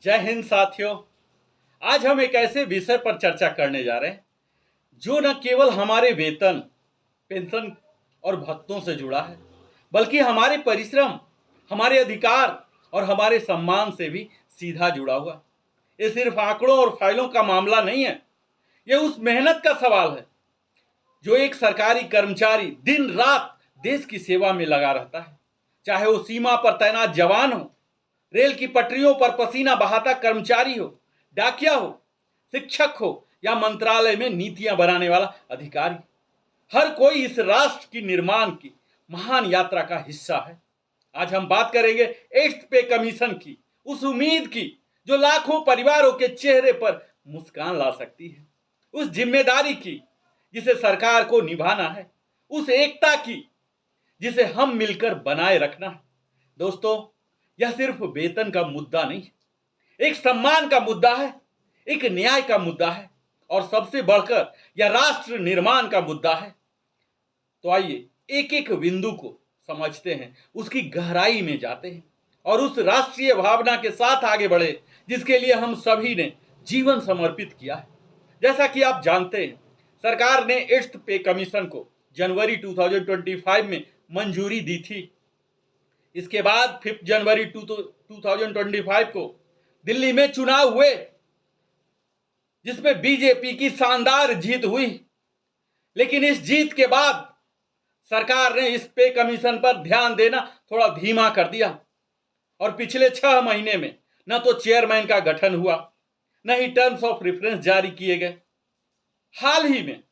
जय हिंद साथियों। आज हम एक ऐसे विषय पर चर्चा करने जा रहे हैं जो न केवल हमारे वेतन, पेंशन और भत्तों से जुड़ा है, बल्कि हमारे परिश्रम, हमारे अधिकार और हमारे सम्मान से भी सीधा जुड़ा हुआ। ये सिर्फ आंकड़ों और फाइलों का मामला नहीं है, ये उस मेहनत का सवाल है जो एक सरकारी कर्मचारी दिन रात देश की सेवा में लगा रहता है। चाहे वो सीमा पर तैनात जवान हो, रेल की पटरियों पर पसीना बहाता कर्मचारी हो, डाकिया हो, शिक्षक हो या मंत्रालय में नीतियां बनाने वाला अधिकारी, हर कोई इस राष्ट्र की निर्माण की महान यात्रा का हिस्सा है। आज हम बात करेंगे 8th पे कमीशन की, उस उम्मीद की जो लाखों परिवारों के चेहरे पर मुस्कान ला सकती है, उस जिम्मेदारी की जिसे सरकार को निभाना है, उस एकता की जिसे हम मिलकर बनाए रखना है। दोस्तों, यह सिर्फ वेतन का मुद्दा नहीं, एक सम्मान का मुद्दा है, एक न्याय का मुद्दा है और सबसे बढ़कर यह राष्ट्र निर्माण का मुद्दा है। तो आइए एक एक बिंदु को समझते हैं, उसकी गहराई में जाते हैं और उस राष्ट्रीय भावना के साथ आगे बढ़े जिसके लिए हम सभी ने जीवन समर्पित किया है। जैसा कि आप जानते हैं, सरकार ने 8th पे कमीशन को जनवरी 2025 में मंजूरी दी थी। इसके बाद 5 जनवरी 2025 को दिल्ली में चुनाव हुए जिसमें बीजेपी की शानदार जीत हुई। लेकिन इस जीत के बाद सरकार ने इस पे कमीशन पर ध्यान देना थोड़ा धीमा कर दिया और पिछले 6 महीने में न तो चेयरमैन का गठन हुआ, न ही टर्म्स ऑफ रेफरेंस जारी किए गए। हाल ही में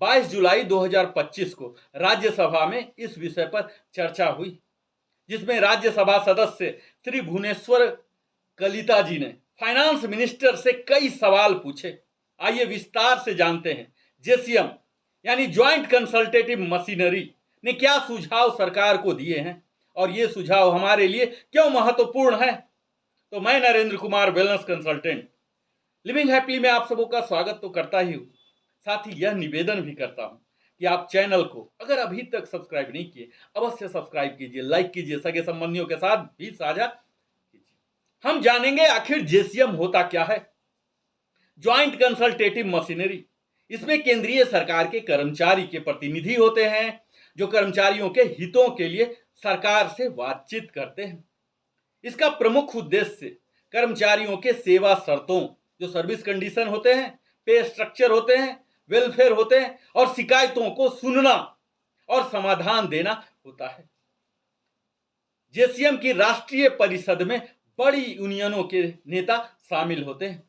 22 जुलाई 2025 को राज्यसभा में इस विषय पर चर्चा हुई, जिसमें राज्यसभा सदस्य श्री भुवनेश्वर कलिता जी ने फाइनेंस मिनिस्टर से कई सवाल पूछे। आइए विस्तार से जानते हैं जेसीएम यानी ज्वाइंट कंसल्टेटिव मशीनरी ने क्या सुझाव सरकार को दिए हैं और ये सुझाव हमारे लिए क्यों महत्वपूर्ण है। तो मैं Narendra Kumar, wellness consultant, living happily में आप सबों का स्वागत तो करता ही हूँ, साथ ही यह निवेदन भी करता हूँ कि आप चैनल को अगर अभी तक सब्सक्राइब नहीं किए, अवश्य सब्सक्राइब कीजिए, लाइक कीजिए, सगे संबंधियों के साथ भी साझा कीजिए। हम जानेंगे आखिर जेसीएम होता क्या है। ज्वाइंट कंसल्टेटिव मशीनरी, इसमें केंद्रीय सरकार के कर्मचारी के प्रतिनिधि होते हैं जो कर्मचारियों के हितों के लिए सरकार से बातचीत करते हैं। इसका प्रमुख उद्देश्य कर्मचारियों के सेवा शर्तों, जो सर्विस कंडीशन होते हैं, पे स्ट्रक्चर होते हैं, वेलफेयर होते हैं और शिकायतों को सुनना और समाधान देना होता है। जेसीएम की राष्ट्रीय परिषद में बड़ी यूनियनों के नेता शामिल होते हैं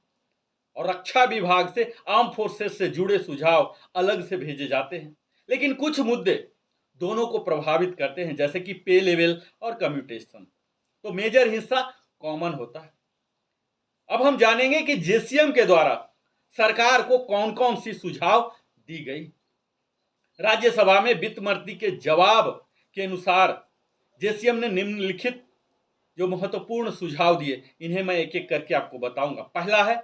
और रक्षा विभाग से आर्म फोर्सेस से जुड़े सुझाव अलग से भेजे जाते हैं। लेकिन कुछ मुद्दे दोनों को प्रभावित करते हैं, जैसे कि पे लेवल और कम्यूटेशन, तो मेजर हिस्सा कॉमन होता है। अब हम जानेंगे कि जेसीएम के द्वारा सरकार को कौन कौन सी सुझाव दी गई। राज्यसभा में वित्त मंत्री के जवाब के अनुसार जेसीएम ने निम्नलिखित जो महत्वपूर्ण सुझाव दिए, इन्हें मैं एक एक करके आपको बताऊंगा। पहला है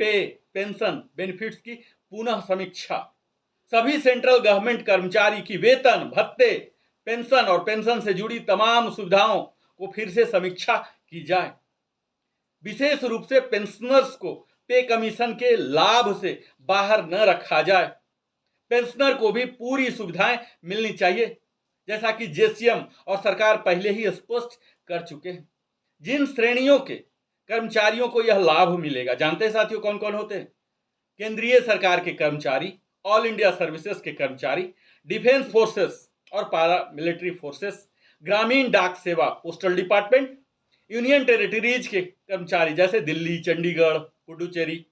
पे, पेंशन, बेनिफिट्स की पुनः समीक्षा। सभी सेंट्रल गवर्नमेंट कर्मचारी की वेतन, भत्ते, पेंशन और पेंशन से जुड़ी तमाम सुविधाओं को फिर से समीक्षा की जाए। विशेष रूप से पेंशनर्स को पे कमीशन के लाभ से बाहर न रखा जाए। पेंशनर को भी पूरी सुविधाएं मिलनी चाहिए, जैसा कि जेसीएम और सरकार पहले ही स्पष्ट कर चुके हैं। जिन श्रेणियों के कर्मचारियों को यह लाभ मिलेगा, जानते हैं साथियों कौन कौन होते हैं? केंद्रीय सरकार के कर्मचारी, ऑल इंडिया सर्विसेज के कर्मचारी, डिफेंस फोर्सेस और पारा मिलिट्री फोर्सेस, ग्रामीण डाक सेवा, पोस्टल डिपार्टमेंट, यूनियन टेरिटरीज के कर्मचारी जैसे दिल्ली, चंडीगढ़, पुडुचेरी,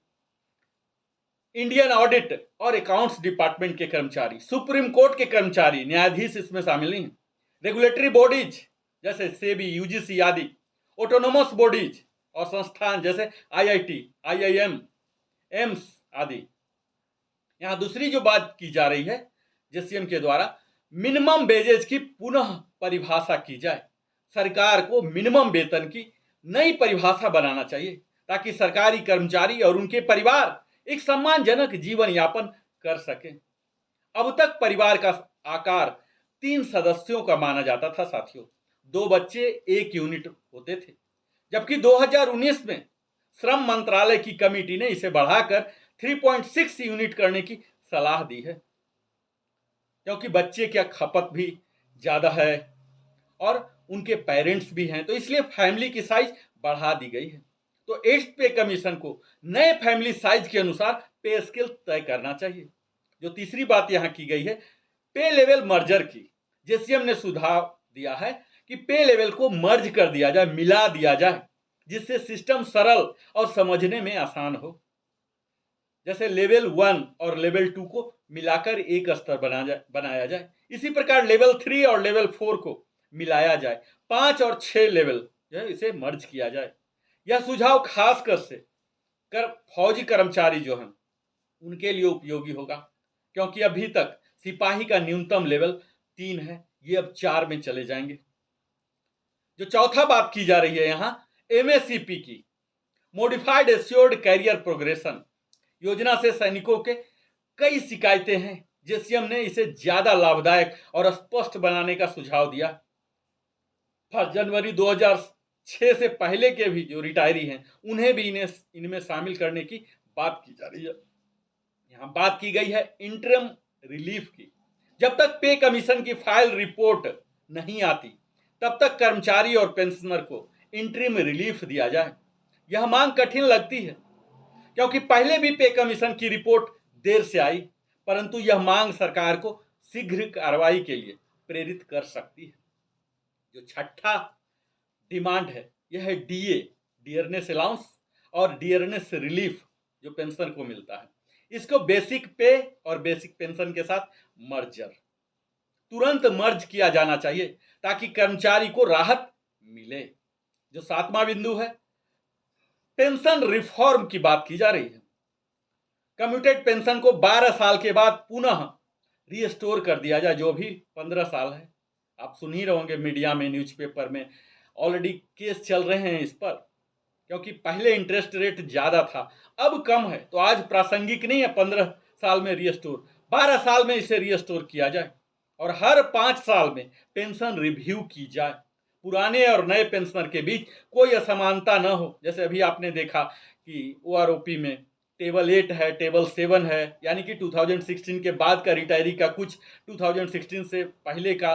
इंडियन ऑडिट और अकाउंट्स डिपार्टमेंट के कर्मचारी, सुप्रीम कोर्ट के कर्मचारी, न्यायाधीश इसमें शामिल नहीं, रेगुलेटरी बॉडीज जैसे सेबी, यूजीसी आदि, ऑटोनोमस बॉडीज और संस्थान जैसे आईआईटी, आईआईएम, एम्स आदि। यहां दूसरी जो बात की जा रही है जेसीएम के द्वारा, मिनिमम वेजेज की पुनः परिभाषा की जाए। सरकार को मिनिमम वेतन की नई परिभाषा बनाना चाहिए ताकि सरकारी कर्मचारी और उनके परिवार एक सम्मानजनक जीवन यापन कर सके। अब तक परिवार का आकार 3 सदस्यों का माना जाता था साथियों, 2 बच्चे 1 यूनिट होते थे, जबकि 2019 में श्रम मंत्रालय की कमेटी ने इसे बढ़ाकर 3.6 यूनिट करने की सलाह दी है, क्योंकि बच्चे की खपत भी ज़्यादा है और उनके पेरेंट्स भी हैं, तो इसलिए फैमिली की साइज बढ़ा दी गई है। तो 8th पे कमीशन को नए फैमिली साइज के अनुसार पे स्केल तय करना चाहिए। जो तीसरी बात यहाँ की गई है, पे लेवल मर्जर की। जेसीएम ने सुझाव दिया है कि पे लेवल को मर्ज कर दिया जाए, मिला दिया जाए, जिससे सिस्टम सरल और समझने में आसान हो। जैसे लेवल 1 और लेवल 2 को मिलाकर एक स्तर बनाया जाए, इसी प्रकार लेवल 3 और लेवल 4 को मिलाया जाए, 5 और 6 लेवल जो है इसे मर्ज किया जाए। यह सुझाव खासकर से फौजी कर्मचारी जो हैं उनके लिए उपयोगी होगा, क्योंकि अभी तक सिपाही का न्यूनतम लेवल 3 है, ये अब 4 में चले जाएंगे। जो चौथा बात की जा रही है यहाँ एमएससीपी की, मॉडिफाइड एश्योर्ड कैरियर प्रोग्रेशन योजना से सैनिकों के कई शिकायतें हैं। जेसीएम ने इसे ज्यादा लाभदायक और स्पष्ट बनाने का सुझाव दिया। जनवरी 2006 से पहले के भी जो रिटायरी हैं उन्हें भी इनमें शामिल करने की बात की जा रही है। यहाँ बात की गई है इंटरम रिलीफ की। जब तक पे कमीशन की फाइल रिपोर्ट नहीं आती तब तक कर्मचारी और पेंशनर को इंटरिम रिलीफ दिया जाए। यह मांग कठिन लगती है, क्योंकि पहले भी पे कमीशन की रिपोर्ट देर से आई, परंतु यह मांग सरकार को शीघ्र कार्रवाई के लिए प्रेरित कर सकती है। जो छठा डिमांड है यह है डीए, डियरनेस अलाउंस, और डियरनेस रिलीफ जो पेंशन को मिलता है, इसको बेसिक पे और बेसिक पेंशन के साथ मर्जर तुरंत मर्ज किया जाना चाहिए ताकि कर्मचारी को राहत मिले। जो सातवां बिंदु है, पेंशन रिफॉर्म की बात की जा रही है। कम्यूटेड पेंशन को 12 साल के बाद पुनः रीस्टोर कर दिया जाए, जो भी 15 साल है। आप सुन ही रहोगे मीडिया में, न्यूज़पेपर में ऑलरेडी केस चल रहे हैं इस पर, क्योंकि पहले इंटरेस्ट रेट ज़्यादा था, अब कम है, तो आज प्रासंगिक नहीं है 15 साल में रीस्टोर, 12 साल में इसे रीस्टोर किया जाए और हर 5 साल में पेंशन रिव्यू की जाए। पुराने और नए पेंशनर के बीच कोई असमानता न हो। जैसे अभी आपने देखा कि ओआरओपी में टेबल 8 है, टेबल 7 है, यानी कि 2016 के बाद का रिटायरी का कुछ 2016 से पहले का,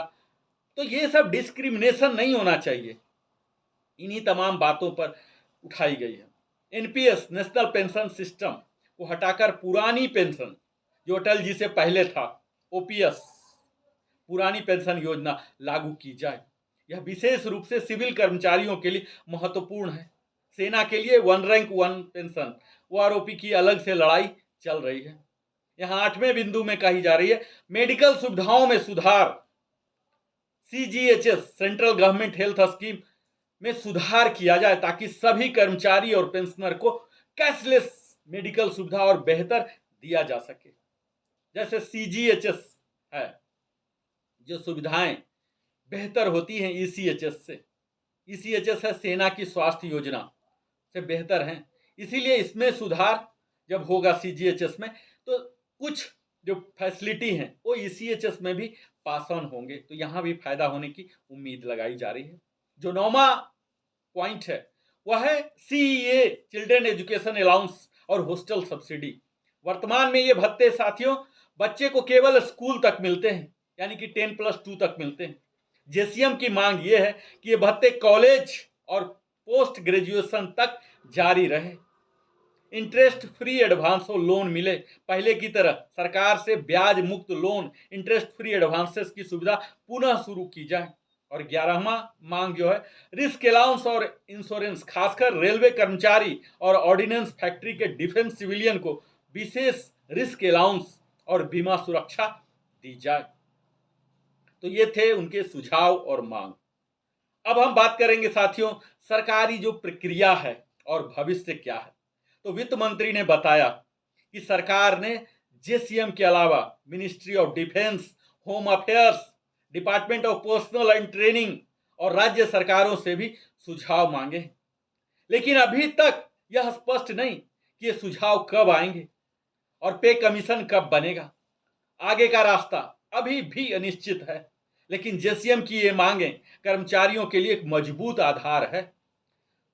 तो ये सब डिस्क्रिमिनेशन नहीं होना चाहिए। इन्हीं तमाम बातों पर उठाई गई है। एनपीएस, नेशनल पेंशन सिस्टम को हटाकर पुरानी पेंशन जो अटल जी से पहले था, ओपीएस, पुरानी पेंशन योजना लागू की जाए। यह विशेष रूप से सिविल कर्मचारियों के लिए महत्वपूर्ण है। सेना के लिए 1 रैंक 1 पेंशन, ओआरओपी की अलग से लड़ाई चल रही है। यहाँ 8वें बिंदु में कही जा रही है मेडिकल सुविधाओं में सुधार। CGHS, central government health scheme में सुधार किया जाए ताकि सभी कर्मचारी और पेंशनर को कैशलेस मेडिकल सुविधा और बेहतर दिया जा सके। जैसे सीजीएचएस है, जो सुविधाएं बेहतर होती हैं ईसीएचएस से। ईसीएचएस है सेना की स्वास्थ्य योजना से बेहतर हैं, इसीलिए इसमें सुधार जब होगा सीजीएचएस में, तो कुछ जो फैसिलिटी हैं वो ईसीएचएस में भी पास ऑन होंगे, तो यहाँ भी फायदा होने की उम्मीद लगाई जा रही है। जो 9वां पॉइंट है वह है सीईए, चिल्ड्रन एजुकेशन अलाउंस और हॉस्टल सब्सिडी। वर्तमान में ये भत्ते साथियों बच्चे को केवल स्कूल तक मिलते हैं, यानी कि 10+2 तक मिलते हैं। जेसीएम की मांग ये है कि ये भत्ते कॉलेज और पोस्ट ग्रेजुएशन तक जारी रहे। इंटरेस्ट फ्री एडवांस लोन मिले, पहले की तरह सरकार से ब्याज मुक्त लोन, इंटरेस्ट फ्री एडवांसेस की सुविधा पुनः शुरू की जाए। और 11वां मांग जो है रिस्क अलाउंस और इंश्योरेंस, खासकर रेलवे कर्मचारी और ऑर्डिनेंस फैक्ट्री के डिफेंस सिविलियन को विशेष रिस्क अलाउंस और बीमा सुरक्षा दी जाए। तो ये थे उनके सुझाव और मांग। अब हम बात करेंगे साथियों सरकारी जो प्रक्रिया है और भविष्य क्या है। तो वित्त मंत्री ने बताया कि सरकार ने जेसीएम के अलावा ministry of defence, home affairs, department of personal and training और राज्य सरकारों से भी सुझाव मांगे, लेकिन अभी तक यह स्पष्ट नहीं कि ये सुझाव कब आएंगे और पे कमीशन कब बनेगा। आगे का रास्ता अभी भी अनिश्चित है, लेकिन जेसीएम की ये मांगें कर्मचारियों के लिए एक मजबूत आधार है।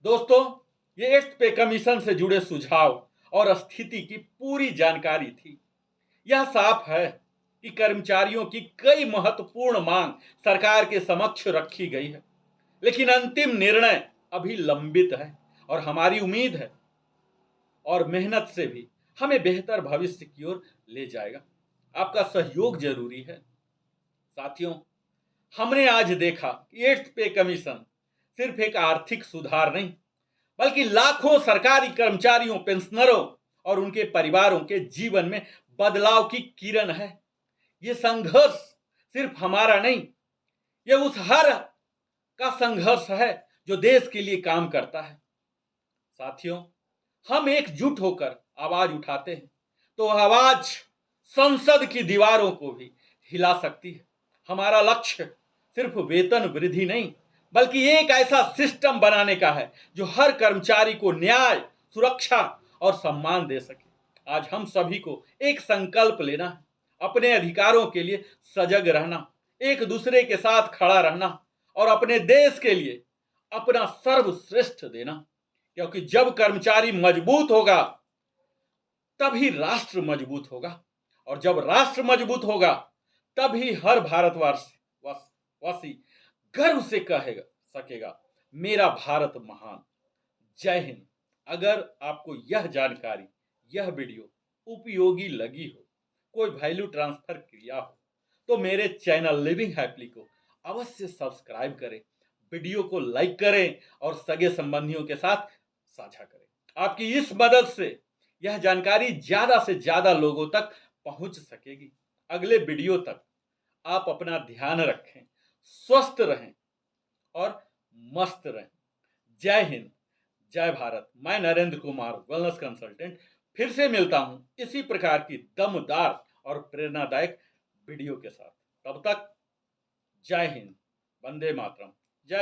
दोस्तों, ये 8th पे कमीशन से जुड़े सुझाव और स्थिति की पूरी जानकारी थी। यह साफ है कि कर्मचारियों की कई महत्वपूर्ण मांग सरकार के समक्ष रखी गई है, लेकिन अंतिम निर्णय अभी लंबित है और हमारी उम्मीद है और मेहनत से भी हमें बेहतर भविष्य की ओर ले जाएगा। आपका सहयोग जरूरी है। साथियों, हमने आज देखा कि 8th पे कमीशन सिर्फ एक आर्थिक सुधार नहीं, बल्कि लाखों सरकारी कर्मचारियों, पेंशनरों और उनके परिवारों के जीवन में बदलाव की किरण है। ये संघर्ष सिर्फ हमारा नहीं, ये उस हर का संघर्ष है जो देश के लिए काम करता है। साथियों, हम एकजुट होकर आवाज उठाते हैं तो आवाज संसद की दीवारों को भी हिला सकती है। हमारा लक्ष्य सिर्फ वेतन वृद्धि नहीं, बल्कि एक ऐसा सिस्टम बनाने का है जो हर कर्मचारी को न्याय, सुरक्षा और सम्मान दे सके। आज हम सभी को एक संकल्प लेना है, अपने अधिकारों के लिए सजग रहना, एक दूसरे के साथ खड़ा रहना और अपने देश के लिए अपना सर्वश्रेष्ठ देना। क्योंकि जब कर्मचारी मजबूत होगा तभी राष्ट्र मजबूत होगा, और जब राष्ट्र मजबूत होगा तभी हर भारतवासी गर्व से कहेगा सकेगा, मेरा भारत महान। जय हिंद। अगर आपको यह जानकारी, यह वीडियो उपयोगी लगी हो, कोई वैल्यू ट्रांसफर किया हो, तो मेरे चैनल लिविंग हैप्पीली को अवश्य सब्सक्राइब करें, वीडियो को लाइक करें और सगे संबंधियों के साथ साझा करें। आपकी इस मदद से यह जानकारी ज्यादा से ज्यादा लोगों तक पहुंच सकेगी। अगले वीडियो तक आप अपना ध्यान रखें, स्वस्थ रहें और मस्त रहें। जय हिंद, जय भारत। मैं नरेंद्र कुमार, वेलनेस कंसल्टेंट, फिर से मिलता हूं इसी प्रकार की दमदार और प्रेरणादायक वीडियो के साथ। तब तक जय हिंद, वंदे मातरम।